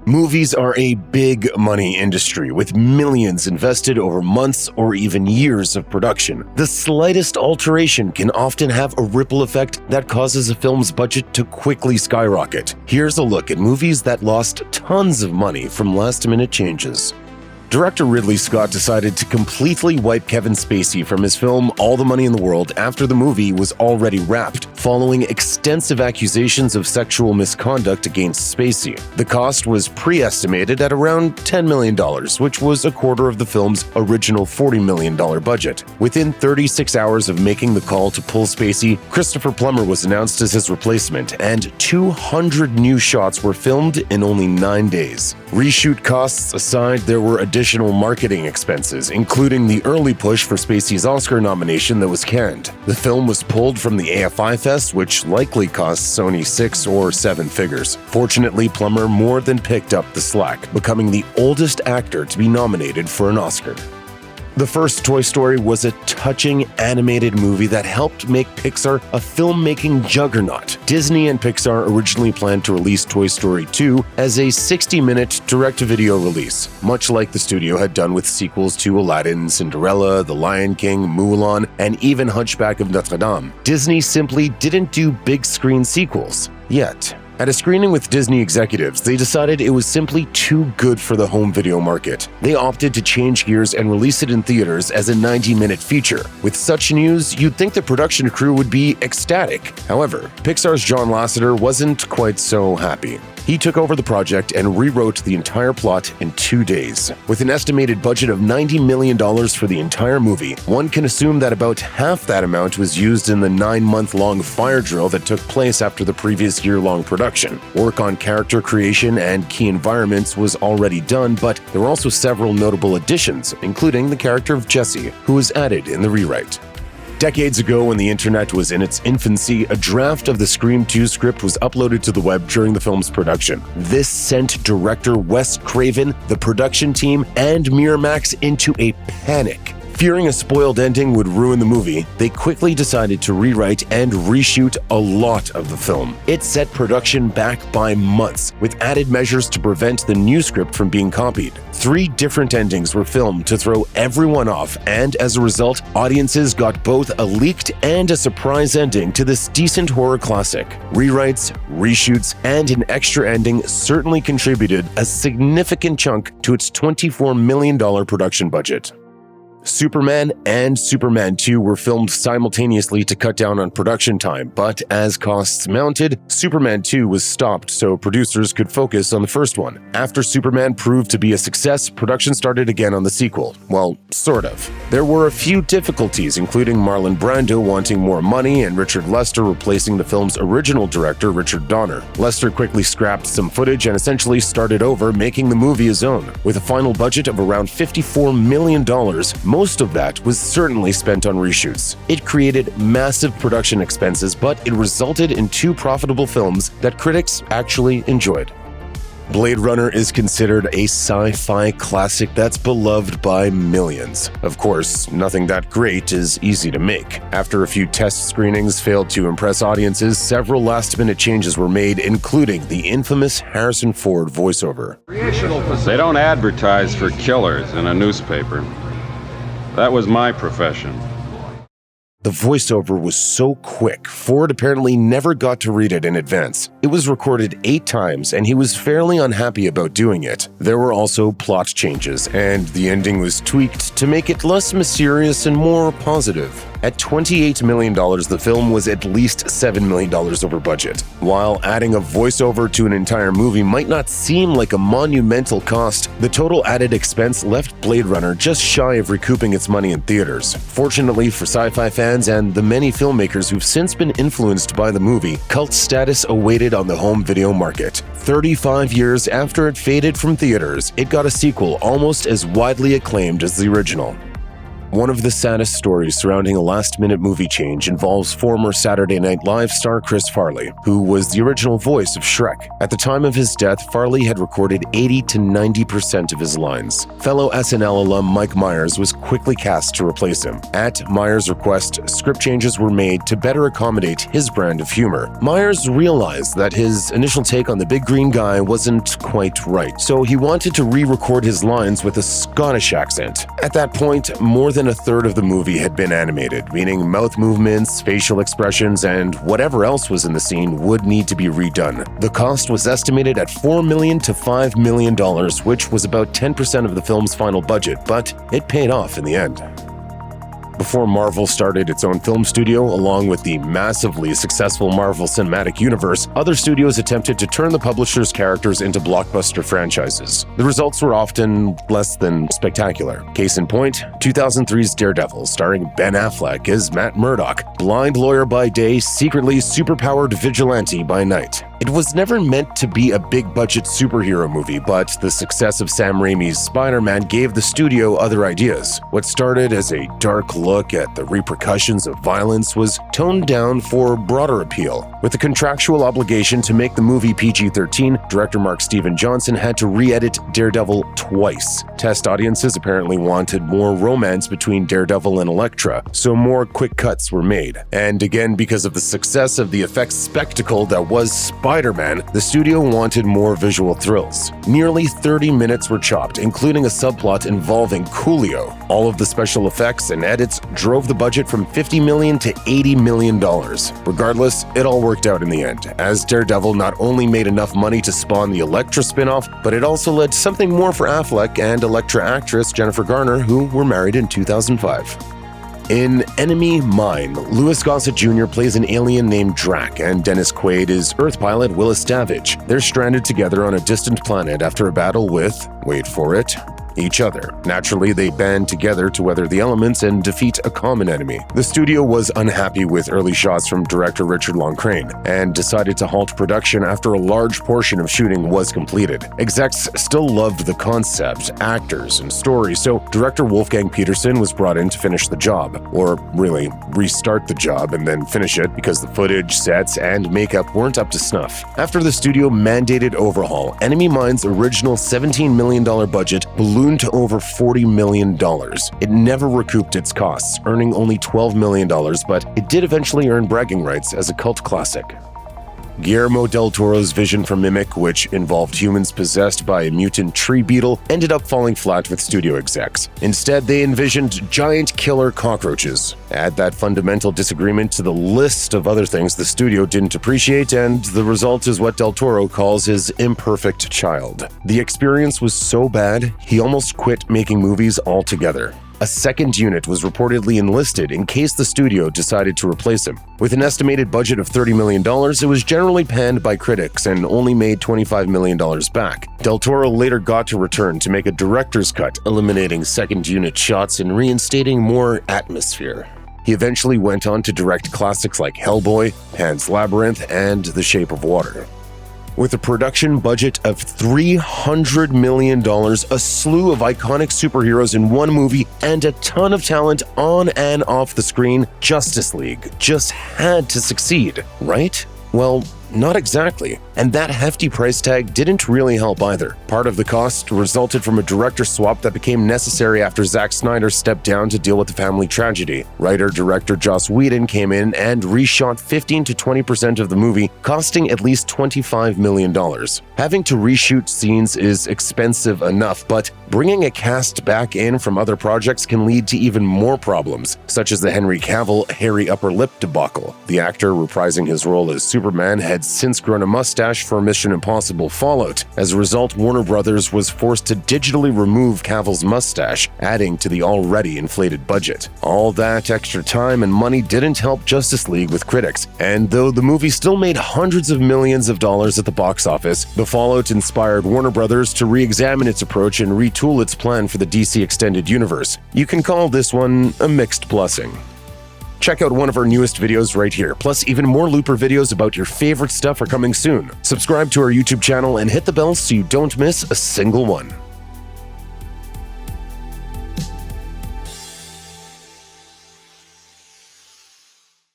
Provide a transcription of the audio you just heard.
Movies are a big money industry with millions invested over months or even years of production. The slightest alteration can often have a ripple effect that causes a film's budget to quickly skyrocket. Here's a look at movies that lost tons of money from last-minute changes. Director Ridley Scott decided to completely wipe Kevin Spacey from his film All the Money in the World after the movie was already wrapped, following extensive accusations of sexual misconduct against Spacey. The cost was pre-estimated at around $10 million, which was a quarter of the film's original $40 million budget. Within 36 hours of making the call to pull Spacey, Christopher Plummer was announced as his replacement, and 200 new shots were filmed in only 9 days. Reshoot costs aside, there were additional marketing expenses, including the early push for Spacey's Oscar nomination that was canned. The film was pulled from the AFI Fest, which likely cost Sony 6 or 7 figures. Fortunately, Plummer more than picked up the slack, becoming the oldest actor to be nominated for an Oscar. The first Toy Story was a touching animated movie that helped make Pixar a filmmaking juggernaut. Disney and Pixar originally planned to release Toy Story 2 as a 60-minute direct-to-video release, much like the studio had done with sequels to Aladdin, Cinderella, The Lion King, Mulan, and even Hunchback of Notre Dame. Disney simply didn't do big-screen sequels yet. At a screening with Disney executives, they decided it was simply too good for the home video market. They opted to change gears and release it in theaters as a 90-minute feature. With such news, you'd think the production crew would be ecstatic. However, Pixar's John Lasseter wasn't quite so happy. He took over the project and rewrote the entire plot in 2 days. With an estimated budget of $90 million for the entire movie, one can assume that about half that amount was used in the 9-month-long fire drill that took place after the previous year-long production. Work on character creation and key environments was already done, but there were also several notable additions, including the character of Jessie, who was added in the rewrite. Decades ago, when the internet was in its infancy, a draft of the Scream 2 script was uploaded to the web during the film's production. This sent director Wes Craven, the production team, and Miramax into a panic. Fearing a spoiled ending would ruin the movie, they quickly decided to rewrite and reshoot a lot of the film. It set production back by months, with added measures to prevent the new script from being copied. 3 different endings were filmed to throw everyone off, and as a result, audiences got both a leaked and a surprise ending to this decent horror classic. Rewrites, reshoots, and an extra ending certainly contributed a significant chunk to its $24 million production budget. Superman and Superman 2 were filmed simultaneously to cut down on production time, but as costs mounted, Superman 2 was stopped so producers could focus on the first one. After Superman proved to be a success, production started again on the sequel. Well, sort of. There were a few difficulties, including Marlon Brando wanting more money and Richard Lester replacing the film's original director, Richard Donner. Lester quickly scrapped some footage and essentially started over, making the movie his own. With a final budget of around $54 million, most of that was certainly spent on reshoots. It created massive production expenses, but it resulted in 2 profitable films that critics actually enjoyed. Blade Runner is considered a sci-fi classic that's beloved by millions. Of course, nothing that great is easy to make. After a few test screenings failed to impress audiences, several last-minute changes were made, including the infamous Harrison Ford voiceover. They don't advertise for killers in a newspaper. That was my profession. The voiceover was so quick, Ford apparently never got to read it in advance. It was recorded 8 times, and he was fairly unhappy about doing it. There were also plot changes, and the ending was tweaked to make it less mysterious and more positive. At $28 million, the film was at least $7 million over budget. While adding a voiceover to an entire movie might not seem like a monumental cost, the total added expense left Blade Runner just shy of recouping its money in theaters. Fortunately for sci-fi fans and the many filmmakers who've since been influenced by the movie, cult status awaited on the home video market. 35 years after it faded from theaters, it got a sequel almost as widely acclaimed as the original. One of the saddest stories surrounding a last-minute movie change involves former Saturday Night Live star Chris Farley, who was the original voice of Shrek. At the time of his death, Farley had recorded 80 to 90% of his lines. Fellow SNL alum Mike Myers was quickly cast to replace him. At Myers' request, script changes were made to better accommodate his brand of humor. Myers realized that his initial take on the big green guy wasn't quite right, so he wanted to re-record his lines with a Scottish accent. At that point, more than a third of the movie had been animated, meaning mouth movements, facial expressions, and whatever else was in the scene would need to be redone. The cost was estimated at $4 million to $5 million, which was about 10% of the film's final budget, but it paid off in the end. Before Marvel started its own film studio, along with the massively successful Marvel Cinematic Universe, other studios attempted to turn the publisher's characters into blockbuster franchises. The results were often less than spectacular. Case in point, 2003's Daredevil, starring Ben Affleck as Matt Murdock, blind lawyer by day, secretly superpowered vigilante by night. It was never meant to be a big-budget superhero movie, but the success of Sam Raimi's Spider-Man gave the studio other ideas. What started as a dark look at the repercussions of violence was toned down for broader appeal. With the contractual obligation to make the movie PG-13, director Mark Steven Johnson had to re-edit Daredevil twice. Test audiences apparently wanted more romance between Daredevil and Elektra, so more quick cuts were made. And again, because of the success of the effects spectacle that was Spider-Man, the studio wanted more visual thrills. Nearly 30 minutes were chopped, including a subplot involving Coolio. All of the special effects and edits drove the budget from $50 million to $80 million. Regardless, it all worked out in the end, as Daredevil not only made enough money to spawn the Elektra spin-off, but it also led to something more for Affleck and Elektra actress Jennifer Garner, who were married in 2005. In Enemy Mine, Louis Gossett Jr. plays an alien named Drac, and Dennis Quaid is Earth pilot Willis Davidge. They're stranded together on a distant planet after a battle with, wait for it, each other. Naturally, they band together to weather the elements and defeat a common enemy. The studio was unhappy with early shots from director Richard Loncraine and decided to halt production after a large portion of shooting was completed. Execs still loved the concept, actors, and story, so director Wolfgang Peterson was brought in to finish the job, or really, restart the job and then finish it because the footage, sets, and makeup weren't up to snuff. After the studio mandated overhaul, Enemy Mine's original $17 million budget ballooned to over $40 million. It never recouped its costs, earning only $12 million, but it did eventually earn bragging rights as a cult classic. Guillermo del Toro's vision for Mimic, which involved humans possessed by a mutant tree beetle, ended up falling flat with studio execs. Instead, they envisioned giant killer cockroaches. Add that fundamental disagreement to the list of other things the studio didn't appreciate, and the result is what del Toro calls his imperfect child. The experience was so bad, he almost quit making movies altogether. A second unit was reportedly enlisted in case the studio decided to replace him. With an estimated budget of $30 million, it was generally panned by critics and only made $25 million back. Del Toro later got to return to make a director's cut, eliminating second unit shots and reinstating more atmosphere. He eventually went on to direct classics like Hellboy, Pan's Labyrinth, and The Shape of Water. With a production budget of $300 million, a slew of iconic superheroes in one movie, and a ton of talent on and off the screen, Justice League just had to succeed, right? Well, not exactly. And that hefty price tag didn't really help either. Part of the cost resulted from a director swap that became necessary after Zack Snyder stepped down to deal with the family tragedy. Writer-director Joss Whedon came in and reshot 15 to 20% of the movie, costing at least $25 million. Having to reshoot scenes is expensive enough, but bringing a cast back in from other projects can lead to even more problems, such as the Henry Cavill hairy upper lip debacle. The actor reprising his role as Superman had since grown a mustache for Mission Impossible Fallout. As a result, Warner Brothers was forced to digitally remove Cavill's mustache, adding to the already inflated budget. All that extra time and money didn't help Justice League with critics, and though the movie still made hundreds of millions of dollars at the box office, the fallout inspired Warner Brothers to re-examine its approach and retool its plan for the DC Extended Universe. You can call this one a mixed blessing. Check out one of our newest videos right here. Plus, even more Looper videos about your favorite stuff are coming soon. Subscribe to our YouTube channel and hit the bell so you don't miss a single one.